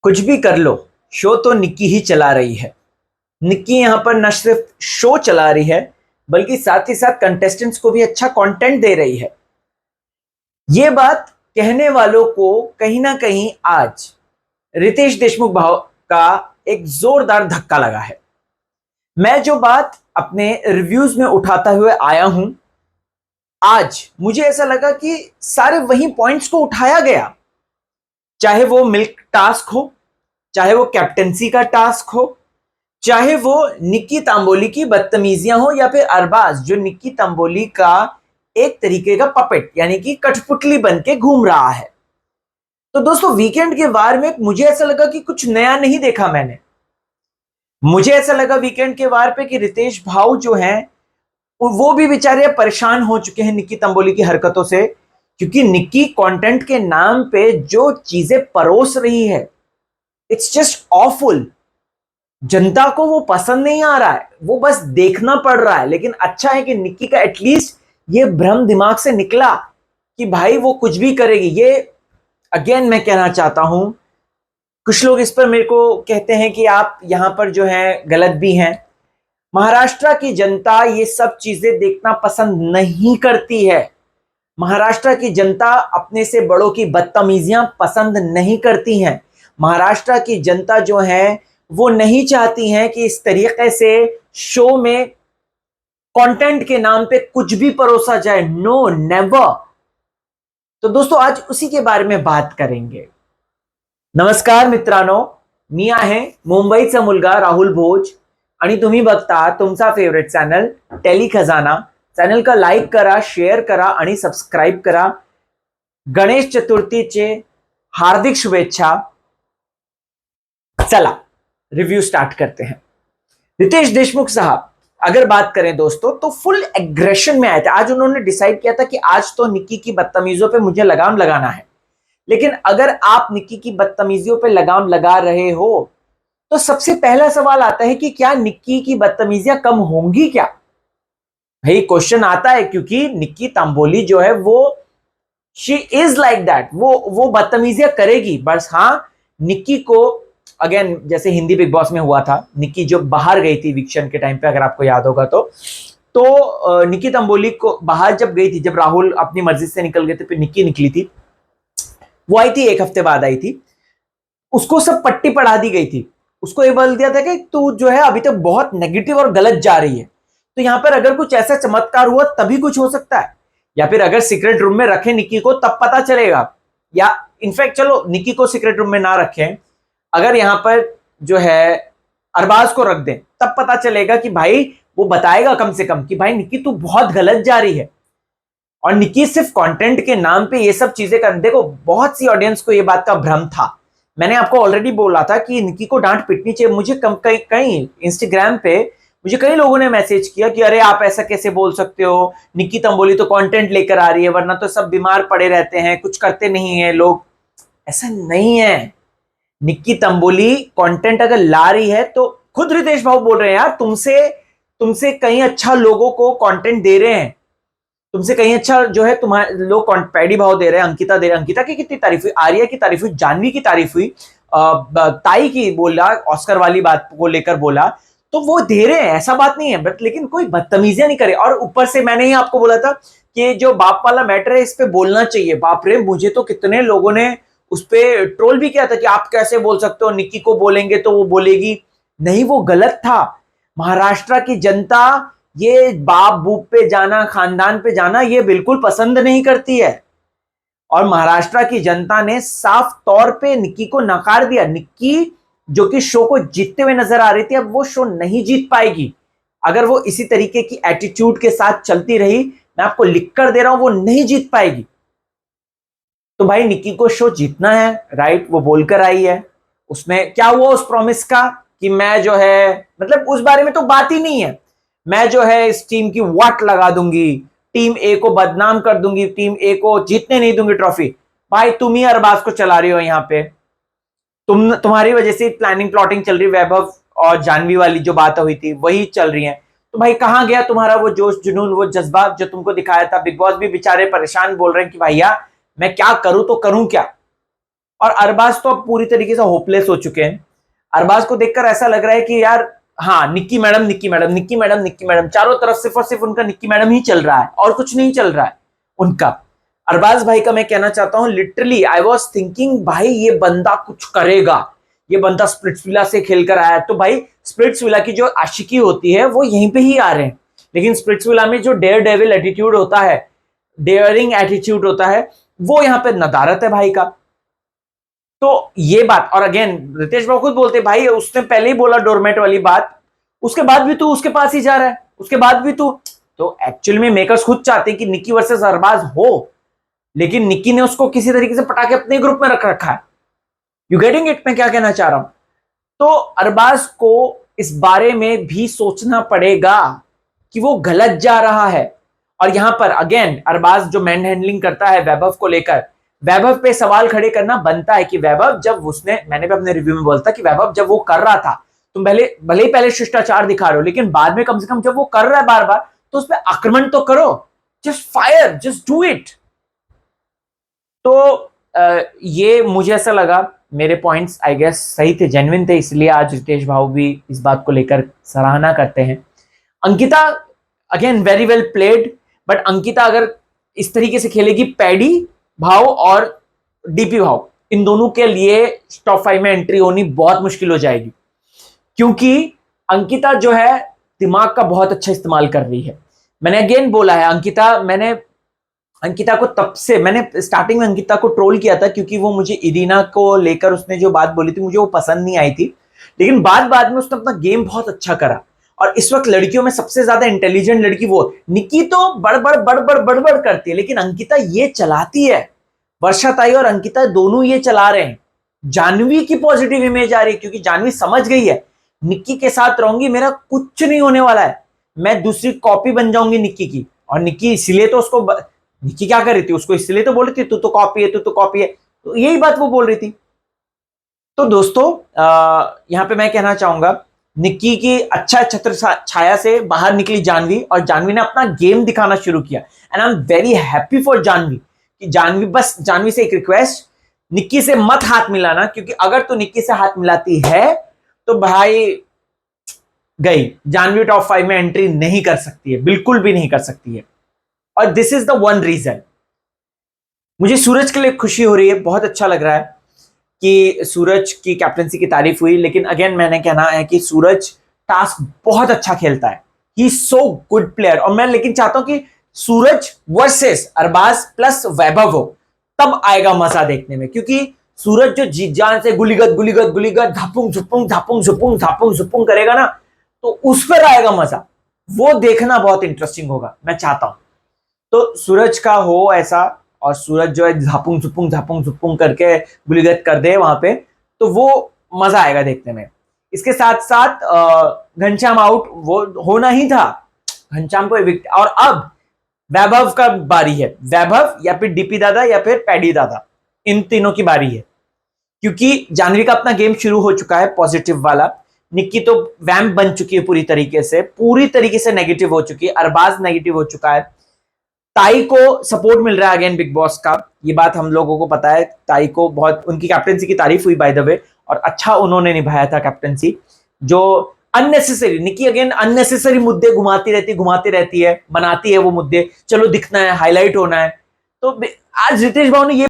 कुछ भी कर लो, शो तो निक्की ही चला रही है। निक्की यहाँ पर न सिर्फ शो चला रही है बल्कि साथ ही साथ कंटेस्टेंट्स को भी अच्छा कंटेंट दे रही है। ये बात कहने वालों को कहीं ना कहीं आज रितेश देशमुख भाव का एक जोरदार धक्का लगा है। मैं जो बात अपने रिव्यूज में उठाता हुए आया हूं, आज मुझे ऐसा लगा कि सारे वही पॉइंट्स को उठाया गया, चाहे वो मिल्क टास्क हो, चाहे वो कैप्टेंसी का टास्क हो, चाहे वो निक्की तंबोली की बदतमीजियां हो, या फिर अरबाज जो निक्की तंबोली का एक तरीके का पपेट यानी कि कठपुतली बन के घूम रहा है। तो दोस्तों, वीकेंड के वार में मुझे ऐसा लगा कि कुछ नया नहीं देखा मैंने। मुझे ऐसा लगा वीकेंड के वार पे कि रितेश भाऊ जो हैं वो भी बेचारे परेशान हो चुके हैं निक्की तंबोली की हरकतों से, क्योंकि निक्की कंटेंट के नाम पे जो चीजें परोस रही है, इट्स जस्ट ऑफुल। जनता को वो पसंद नहीं आ रहा है, वो बस देखना पड़ रहा है। लेकिन अच्छा है कि निक्की का एटलीस्ट ये भ्रम दिमाग से निकला कि भाई वो कुछ भी करेगी। ये अगेन मैं कहना चाहता हूं, कुछ लोग इस पर मेरे को कहते हैं कि आप यहां पर जो है गलत भी हैं। महाराष्ट्र की जनता ये सब चीजें देखना पसंद नहीं करती है। महाराष्ट्र की जनता अपने से बड़ों की बदतमीजियां पसंद नहीं करती हैं। महाराष्ट्र की जनता जो है वो नहीं चाहती हैं कि इस तरीके से शो में कंटेंट के नाम पे कुछ भी परोसा जाए। No, never. तो दोस्तों, आज उसी के बारे में बात करेंगे। नमस्कार मित्रांनो, मी आहे मुंबईचा मुलगा राहुल भोज आणि तुम्ही बघता तुमचा फेवरेट चॅनल टेली खजाना। चॅनल का लाईक करा, शेअर करा आणि सबस्क्राईब करा। गणेश चतुर्थीचे हार्दिक शुभेच्छा। चला रिव्यू स्टार्ट करते हैं। रितेश देशमुख साहब अगर बात करें दोस्तों, तो फुल एग्रेशन में आए थे। आज उन्होंने डिसाइड किया था कि आज तो निक्की की बदतमीजियों पे मुझे लगाम लगाना है। लेकिन अगर आप निक्की की बदतमीजियों पे लगाम लगा रहे हो तो सबसे पहला सवाल आता है कि क्या निक्की की बदतमीजियां कम होंगी क्या? भाई क्वेश्चन आता है, क्योंकि निक्की तंबोली जो है वो शी इज लाइक दैट, वो बदतमीजियां करेगी। बस हाँ, निक्की को अगेन जैसे हिंदी बिग बॉस में हुआ था, निक्की जो बाहर गई थी विक्शन के टाइम पे, अगर आपको याद होगा तो निक्की तंबोली को बाहर जब गई थी, जब राहुल अपनी मर्जी से निकल गए थे, फिर निक्की निकली थी। वो आई थी, एक हफ्ते बाद आई थी। उसको सब पट्टी पढ़ा दी गई थी। उसको ये बोल दिया था कि तू जो है अभी तक बहुत नेगेटिव और गलत जा रही है। तो यहां पर अगर कुछ ऐसा चमत्कार हुआ तभी कुछ हो सकता है, या फिर अगर सीक्रेट रूम में रखे निक्की को तब पता चलेगा। या इनफैक्ट चलो निक्की को सीक्रेट रूम में ना रखें, अगर यहां पर जो है अरबाज को रख दें, तब पता चलेगा कि भाई वो बताएगा कम से कम कि भाई निक्की तू बहुत गलत जा रही है। और निक्की सिर्फ कंटेंट के नाम पे ये सब चीजें कर, देखो बहुत सी ऑडियंस को ये बात का भ्रम था। मैंने आपको ऑलरेडी बोला था कि निक्की को डांट पिटनी चाहिए। मुझे कई इंस्टाग्राम पे मुझे कई लोगों ने मैसेज किया कि अरे आप ऐसा कैसे बोल सकते हो, निक्की तंबोली तो कंटेंट लेकर आ रही है, वरना तो सब बीमार पड़े रहते हैं, कुछ करते नहीं है लोग। ऐसा नहीं है। निक्की तंबोली कंटेंट अगर ला रही है तो खुद रितेश भाऊ बोल रहे हैं, यार तुमसे तुमसे कहीं अच्छा लोगों को कंटेंट दे रहे हैं, तुमसे कहीं अच्छा जो है तुम्हारे लोग पैडी भाव दे रहे हैं, अंकिता दे रहे हैं। अंकिता की कितनी तारीफ हुई, आर्या की तारीफ हुई, जानवी की तारीफ हुई, ताई की बोला, ऑस्कर वाली बात को लेकर बोला, तो वो दे रहे हैं, ऐसा बात नहीं है। बट लेकिन कोई बदतमीजियां नहीं करे। और ऊपर से मैंने ही आपको बोला था कि जो बाप वाला मैटर है इस पे बोलना चाहिए। बाप रे, मुझे तो कितने लोगों ने उस पर ट्रोल भी किया था कि आप कैसे बोल सकते हो, निक्की को बोलेंगे तो वो बोलेगी नहीं। वो गलत था। महाराष्ट्र की जनता ये बाप बूप पे जाना, खानदान पे जाना, ये बिल्कुल पसंद नहीं करती है। और महाराष्ट्र की जनता ने साफ तौर पे निक्की को नकार दिया। निक्की जो कि शो को जीतते हुए नजर आ रही थी, अब वो शो नहीं जीत पाएगी अगर वो इसी तरीके की एटीट्यूड के साथ चलती रही। मैं आपको लिख कर दे रहा हूं, वो नहीं जीत पाएगी। तो भाई निक्की को शो जीतना है, राइट, वो बोलकर आई है। उसमें क्या हुआ उस प्रॉमिस का कि मैं जो है, मतलब उस बारे में तो बात ही नहीं है, मैं जो है इस टीम की वाट लगा दूंगी, टीम ए को बदनाम कर दूंगी, टीम ए को जीतने नहीं दूंगी ट्रॉफी। भाई तुम ही अरबाज को चला रही हो यहां पे। तुम्हारी वजह से प्लानिंग प्लॉटिंग चल रही, वैभव और जानवी वाली जो बात हुई थी वही चल रही है। तो भाई कहां गया तुम्हारा वो जोश जुनून, वो जज्बा जो तुमको दिखाया था? बिग बॉस भी बेचारे परेशान, बोल रहे हैं कि भैया मैं क्या करूं तो करूं क्या। और अरबाज तो अब पूरी तरीके से होपलेस हो चुके हैं। अरबाज को देखकर ऐसा लग रहा है कि यार हाँ, Nikki madam Nikki madam Nikki madam Nikki madam, चारों तरफ सिर्फ और सिर्फ उनका निक्की मैडम ही चल रहा है और कुछ नहीं चल रहा है उनका। अरबाज भाई का मैं कहना चाहता हूं, लिटरली आई वाज थिंकिंग भाई ये बंदा कुछ करेगा, ये बंदा स्प्लिट्सविला से खेलकर आया है, तो भाई स्प्लिट्सविला की जो आशिकी होती है वो यहीं पे ही आ रहे हैं। लेकिन स्प्लिट्सविला में जो डेयर डेविल एटीट्यूड होता है, डेयरिंग एटीट्यूड होता है, वो यहां पे नदारत है भाई का। तो ये बात, और अगेन रितेश बाबू खुद बोलते भाई उसने पहले ही बोला डोरमेट वाली बात, उसके बाद भी तू उसके पास ही जा रहा है, उसके बाद भी तू। तो एक्चुअली में मेकर्स खुद चाहते हैं कि निक्की वर्सेस अरबाज हो, लेकिन निक्की ने उसको किसी तरीके से पटा के अपने ग्रुप में रख रखा है। यू गेटिंग इट, मैं क्या कहना चाह रहा हूं? तो अरबाज को इस बारे में भी सोचना पड़ेगा कि वो गलत जा रहा है। और यहां पर अगेन अरबाज जो मैन हैंडलिंग करता है वैभव को लेकर, वैभव पे सवाल खड़े करना बनता है कि वैभव जब उसने, मैंने भी अपने रिव्यू में बोलता कि वैभव जब वो कर रहा था, तुम भले ही पहले शिष्टाचार दिखा रहे हो, लेकिन बाद में कम से कम जब वो कर रहा है बार बार, तो उस पर आक्रमण तो करो, just fire, just do it. तो ये मुझे ऐसा लगा, मेरे पॉइंट्स आई गेस सही थे, जेन्युइन थे, इसलिए आज रितेश भाव भी इस बात को लेकर सराहना करते हैं। Ankita again very well played, but Ankita अगर इस तरीके से खेलेगी, पैडी भाव और डीपी भाव, इन दोनों के लिए टॉप 5 में एंट्री होनी बहुत मुश्किल हो जाएगी, क्योंकि अंकिता जो है दिमाग का बहुत अच्छा इस्तेमाल कर रही है। मैंने अगेन बोला है अंकिता को तब से, मैंने स्टार्टिंग में अंकिता को ट्रोल किया था क्योंकि वो मुझे इरीना को लेकर उसने जो बात बोली थी मुझे वो पसंद नहीं आई थी, लेकिन बाद में उसने अपना गेम बहुत अच्छा करा। और इस वक्त लड़कियों में सबसे ज्यादा इंटेलिजेंट लड़की वो, निक्की तो बड़बड़ करती है, लेकिन अंकिता ये चलाती है। वर्षा ताई और अंकिता दोनों ये चला रहे हैं। जानवी की पॉजिटिव इमेज आ रही है क्योंकि जानवी समझ गई है निक्की के साथ रहूंगी मेरा कुछ नहीं होने वाला है, मैं दूसरी कॉपी बन जाऊंगी निक्की की। और निक्की इसलिए तो उसको, निक्की क्या कर रही थी, उसको इसलिए तो बोल रही थी तू तो कॉपी है, तू तो कॉपी है, तो यही बात वो बोल रही थी। तो दोस्तों यहां पे मैं कहना चाहूंगा, निक्की की अच्छा छत्र छाया से बाहर निकली जानवी, और जानवी ने अपना गेम दिखाना शुरू किया, and I am very happy for Janvi कि जानवी, बस जानवी से एक रिक्वेस्ट, निक्की से मत हाथ मिलाना, क्योंकि अगर तू निक्की से हाथ मिलाती है तो भाई गई, जानवी टॉप 5 में एंट्री नहीं कर सकती है, बिल्कुल भी नहीं कर सकती है। और this is the one reason. मुझे सूरज के लिए खुशी हो रही है, बहुत अच्छा लग रहा है कि सूरज की कैप्टनसी की तारीफ हुई, लेकिन अगेन मैंने कहना है कि सूरज टास्क बहुत अच्छा खेलता है, he is so good player. और मैं लेकिन चाहता हूं कि सूरज वर्सेस अरबाज प्लस वैभव हो, तब आएगा मजा देखने में, क्योंकि सूरज जो जी जान से गुलीगत झापुंग झुपुंग करेगा ना, तो उस पर आएगा मजा, वो देखना बहुत इंटरेस्टिंग होगा, मैं चाहता हूं। तो सूरज का हो ऐसा, और सूरज जो है झापुंग झुपुंग करके गुलीगत कर दे वहां पे, तो वो मजा आएगा देखने में। इसके साथ साथ घनश्याम आउट वो होना ही था, घनश्याम को एविक्ट, और अब वैभव का बारी है, वैभव या फिर डीपी दादा या फिर पैडी दादा, इन तीनों की बारी है, क्योंकि जानवी का अपना गेम शुरू हो चुका है पॉजिटिव वाला, निक्की तो वैम्प बन चुकी है पूरी तरीके से नेगेटिव हो चुकी है, अरबाज नेगेटिव हो चुका है, ताई को सपोर्ट मिल रहा है अगेन बिग बॉस का, ये बात हम लोगों को पता है, ताई को बहुत, उनकी कैप्टनसी की तारीफ हुई बाय द वे, और अच्छा उन्होंने निभाया था कैप्टनसी। जो अननेसेसरी, निक्की अगेन अननेसेसरी मुद्दे घुमाती रहती है, बनाती है वो मुद्दे, चलो दिखना है, हाईलाइट होना है। तो आज रितेश भाव ने ये